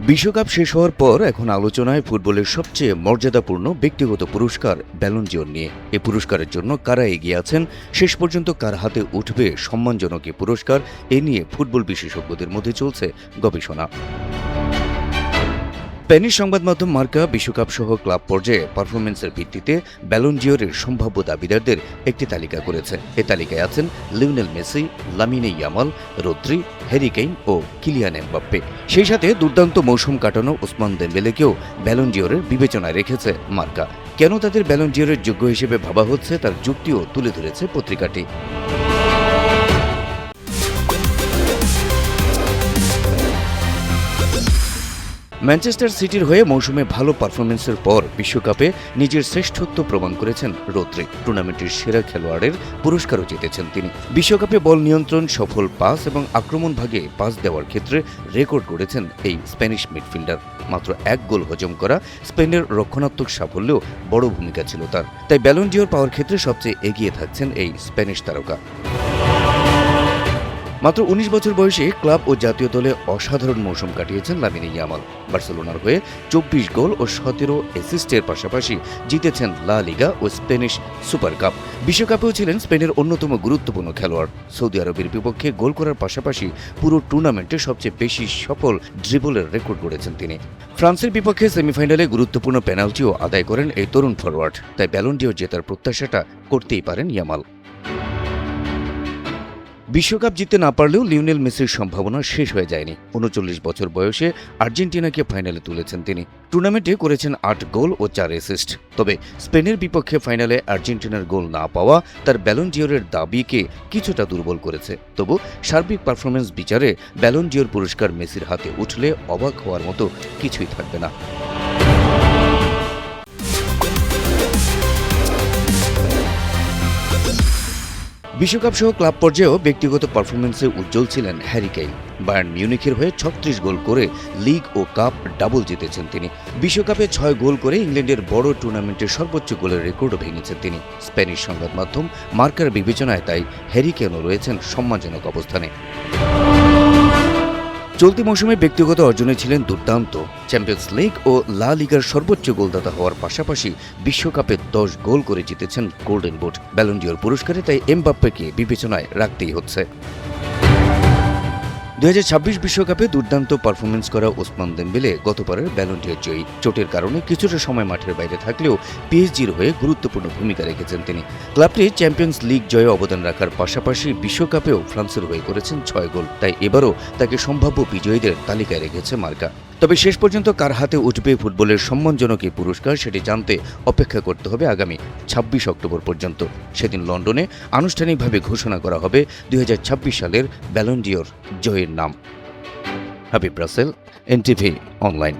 বিশ্বকাপ শেষ হওয়ার পর এখন আলোচনায় ফুটবলের সবচেয়ে মর্যাদাপূর্ণ ব্যক্তিগত পুরস্কার ব্যালন ডিওর নিয়ে। এই পুরস্কারের জন্য কারা এগিয়ে আছেন, শেষ পর্যন্ত কার হাতে উঠবে সম্মানজনক এই পুরস্কার, এ নিয়ে ফুটবল বিশেষজ্ঞদের মধ্যে চলছে গবেষণা। স্প্যানিশ সংবাদ মাধ্যম মার্কা বিশ্বকাপ সহ ক্লাব পর্যায়ে পারফরমেন্সের ভিত্তিতে ব্যালন ডিওরের সম্ভাব্য দাবিদারদের একটি তালিকা করেছে। এ তালিকায় আছেন Lionel Messi, Lamine Yamal, Rodri, Harry Kane ও কিলিয়ান এমবাপ্পে। সেই সাথে দুর্দান্ত মৌসুম কাটানো ওসমান দেমবেলেকেও ব্যালন ডিওরের বিবেচনায় রেখেছে মার্কা। কেন তাদের ব্যালন ডিওরের যোগ্য হিসেবে ভাবা হচ্ছে তার যুক্তিও তুলে ধরেছে পত্রিকাটি। ম্যানচেস্টার সিটির হয়ে মৌসুমে ভালো পারফরমেন্সের পর বিশ্বকাপে নিজের শ্রেষ্ঠত্ব প্রমাণ করেছেন রদ্রি। টুর্নামেন্টের সেরা খেলোয়াড়ের পুরস্কারও জিতেছেন তিনি। বিশ্বকাপে বল নিয়ন্ত্রণ, সফল পাস এবং আক্রমণ ভাগে পাস দেওয়ার ক্ষেত্রে রেকর্ড গড়েছেন এই স্প্যানিশ মিডফিল্ডার। মাত্র এক গোল হজম করা স্পেনের রক্ষণাত্মক সাফল্যেও বড় ভূমিকা ছিল তার। তাই ব্যালন ডিওর পাওয়ার ক্ষেত্রে সবচেয়ে এগিয়ে থাকছেন এই স্প্যানিশ তারকা। মাত্র ১৯ বছর বয়সে ক্লাব ও জাতীয় দলে অসাধারণ মৌসুম কাটিয়েছেন লামিনে ইয়ামাল। বার্সেলোনার হয়ে ২৪ গোল ও ১৭ অ্যাসিস্টের পাশাপাশি জিতেছেন লা লিগা ও স্প্যানিশ সুপার কাপ। বিশ্বকাপেও ছিলেন স্পেনের অন্যতম গুরুত্বপূর্ণ খেলোয়াড়। সৌদি আরবের বিপক্ষে গোল করার পাশাপাশি পুরো টুর্নামেন্টে সবচেয়ে বেশি সফল ড্রিবলের রেকর্ড গড়েছেন তিনি। ফ্রান্সের বিপক্ষে সেমিফাইনালে গুরুত্বপূর্ণ পেনাল্টিও আদায় করেন এই তরুণ ফরওয়ার্ড। তাই ব্যালন ডিওর জেতার প্রত্যাশাটা করতেই পারেন ইয়ামাল। বিশ্বকাপ জিততে না পারলেও লিওনেল মেসির সম্ভাবনা শেষ হয়ে যায়নি। ৩৯ বছর বয়সে আর্জেন্টিনাকে ফাইনালে তুলেছেন তিনি। টুর্নামেন্টে করেছেন ৮ গোল ও ৪ অ্যাসিস্ট। তবে স্পেনের বিপক্ষে ফাইনালে আর্জেন্টিনার গোল না পাওয়া তার ব্যালন ডিওরের দাবিকে কিছুটা দুর্বল করেছে। তবু সার্বিক পারফরমেন্স বিচারে ব্যালন ডিওর পুরস্কার মেসির হাতে উঠলে অবাক হওয়ার মতো কিছুই থাকবে না। বিশ্বকাপ সহ ক্লাব পর্যায়েও ব্যক্তিগত পারফরমেন্সে উজ্জ্বল ছিলেন হ্যারি কেইন। বায়ার্ন মিউনিখের হয়ে ৩৬ গোল করে লিগ ও কাপ ডাবল জিতেছেন তিনি। বিশ্বকাপে ৬ গোল করে ইংল্যান্ডের বড় টুর্নামেন্টের সর্বোচ্চ গোলের রেকর্ডও ভেঙেছেন তিনি। স্প্যানিশ সংবাদ মাধ্যম মার্কার বিবেচনায় তাই হ্যারি কেইনও রয়েছেন সম্মানজনক অবস্থানে। চলতি মৌসুমে ব্যক্তিগত অর্জনে ছিলেন দুর্দান্ত। চ্যাম্পিয়ন্স লিগ ও লা লিগার সর্বোচ্চ গোলদাতা হওয়ার পাশাপাশি বিশ্বকাপে ১০ গোল করে জিতেছেন গোল্ডেন বুট। ব্যালন ডিওর পুরস্কারে তাই এমবাপ্পেকে বিবেচনায় রাখতেই হচ্ছে। ২০২৬ বিশ্বকাপে দুর্দান্ত পারফরমেন্স করা ওসমান দেমবেলে গতবারের ব্যালন ডিওর জয়ী। চোটের কারণে কিছুটা সময় মাঠের বাইরে থাকলেও পিএসজির হয়ে গুরুত্বপূর্ণ ভূমিকা রেখেছেন তিনি। ক্লাবটি চ্যাম্পিয়ন্স লিগ জয়ে অবদান রাখার পাশাপাশি বিশ্বকাপেও ফ্রান্সের হয়ে করেছেন ৬ গোল। তাই এবারও তাকে সম্ভাব্য বিজয়ীদের তালিকায় রেখেছে মার্কা। তবে শেষ পর্যন্ত কার হাতে উঠবে ফুটবলের সম্মানজনক এই পুরস্কার, সেটি জানতে অপেক্ষা করতে হবে আগামী ২৬ অক্টোবর পর্যন্ত। সেদিন লন্ডনে আনুষ্ঠানিকভাবে ঘোষণা করা হবে ২০২৬ সালের ব্যালন ডিওর জয়ীর নাম। Habib Rasel, NTV online.